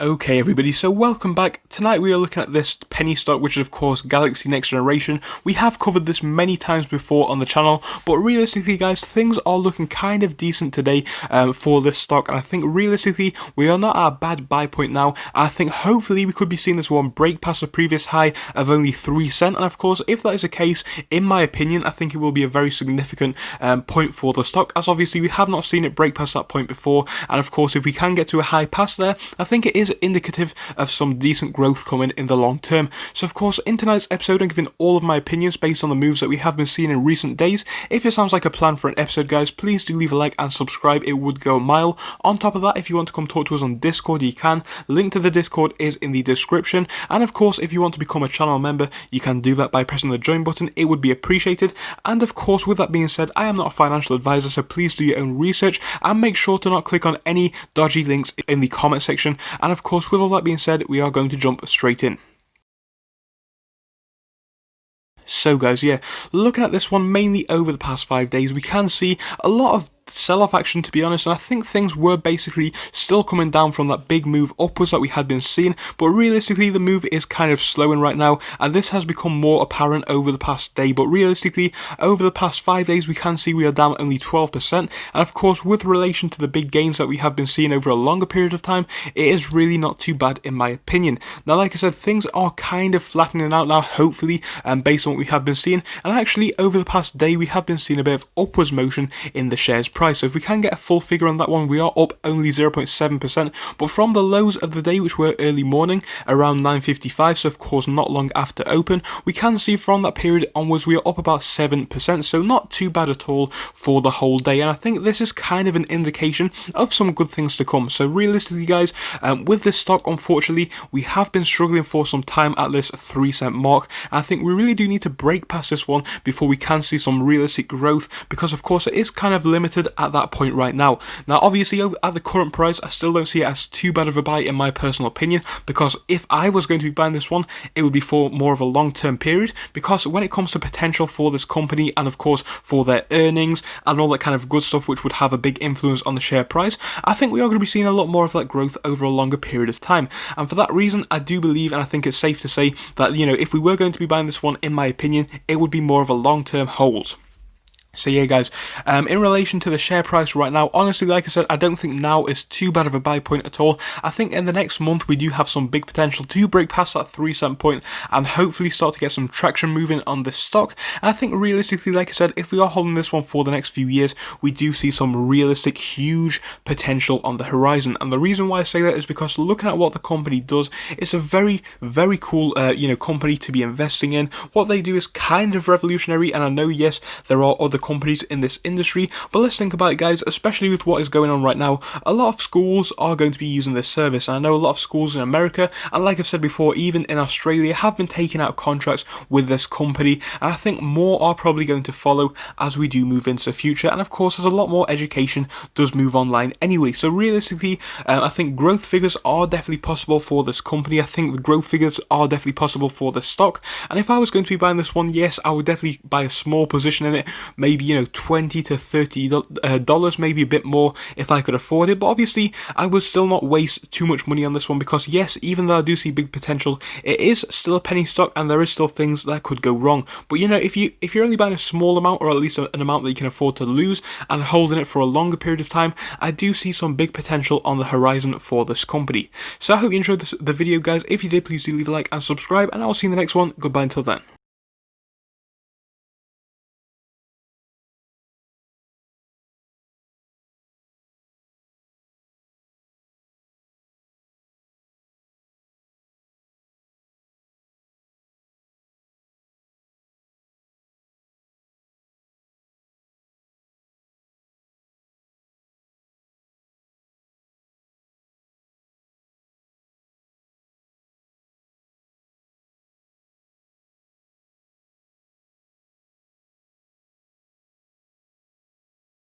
Okay everybody, so welcome back. Tonight we are looking at this penny stock, which is of course Galaxy Next Generation. We have covered this many times before on the channel, but realistically guys, things are looking kind of decent today for this stock, and I think realistically we are not at a bad buy point now. I think hopefully we could be seeing this one break past the previous high of only 3 cents, and of course if that is the case, in my opinion, I think it will be a very significant point for the stock, as obviously we have not seen it break past that point before, and of course if we can get to a high past there, I think it is indicative of some decent growth coming in the long term. So of course in tonight's episode I'm giving all of my opinions based on the moves that we have been seeing in recent days. If it sounds like a plan for an episode guys, please do leave a like and subscribe, it would go a mile. On top of that, if you want to come talk to us on Discord, you can. Link to the Discord is in the description, and of course if you want to become a channel member, you can do that by pressing the join button, it would be appreciated. And of course with that being said, I am not a financial advisor, so please do your own research and make sure to not click on any dodgy links in the comment section. And of course with all that being said, we are going to jump straight in. So guys, yeah, looking at this one mainly over the past 5 days, we can see a lot of sell-off action, to be honest, and I think things were basically still coming down from that big move upwards that we had been seeing, but realistically the move is kind of slowing right now, and this has become more apparent over the past day. But realistically over the past 5 days we can see we are down only 12%, and of course with relation to the big gains that we have been seeing over a longer period of time, it is really not too bad in my opinion. Now like I said, things are kind of flattening out now, hopefully, based on what we have been seeing, and actually over the past day we have been seeing a bit of upwards motion in the shares price. So if we can get a full figure on that one, we are up only 0.7%, but from the lows of the day, which were early morning around 9:55, so of course not long after open, we can see from that period onwards we are up about 7%, so not too bad at all for the whole day, and I think this is kind of an indication of some good things to come. So realistically guys, with this stock, unfortunately we have been struggling for some time at this 3 cent mark, and I think we really do need to break past this one before we can see some realistic growth, because of course it is kind of limited at that point right now. Now obviously at the current price, I still don't see it as too bad of a buy in my personal opinion, because if I was going to be buying this one, it would be for more of a long-term period, because when it comes to potential for this company and of course for their earnings and all that kind of good stuff which would have a big influence on the share price, I think we are going to be seeing a lot more of that growth over a longer period of time. And for that reason I do believe, and I think it's safe to say that, you know, if we were going to be buying this one, in my opinion it would be more of a long-term hold. So yeah guys, in relation to the share price right now, honestly like I said, I don't think now is too bad of a buy point at all. I think in the next month we do have some big potential to break past that 3 cent point and hopefully start to get some traction moving on this stock. And I think realistically, like I said, if we are holding this one for the next few years, we do see some realistic huge potential on the horizon. And the reason why I say that is because looking at what the company does, it's a very cool company to be investing in. What they do is kind of revolutionary, and I know yes there are other companies in this industry, but let's think about it guys, especially with what is going on right now. A lot of schools are going to be using this service, and I know a lot of schools in America, and like I've said before, even in Australia, have been taking out contracts with this company, and I think more are probably going to follow as we do move into the future. And of course, as a lot more education does move online anyway, so realistically I think growth figures are definitely possible for this company. I think the growth figures are definitely possible for the stock, and if I was going to be buying this one, yes, I would definitely buy a small position in it, maybe, you know, $20 to $30, maybe a bit more if I could afford it. But obviously I would still not waste too much money on this one, because yes, even though I do see big potential, it is still a penny stock and there is still things that could go wrong. But you know, if you're only buying a small amount, or at least an amount that you can afford to lose, and holding it for a longer period of time, I do see some big potential on the horizon for this company. So I hope you enjoyed the video guys. If you did, please do leave a like and subscribe, and I'll see you in the next one. Goodbye until then.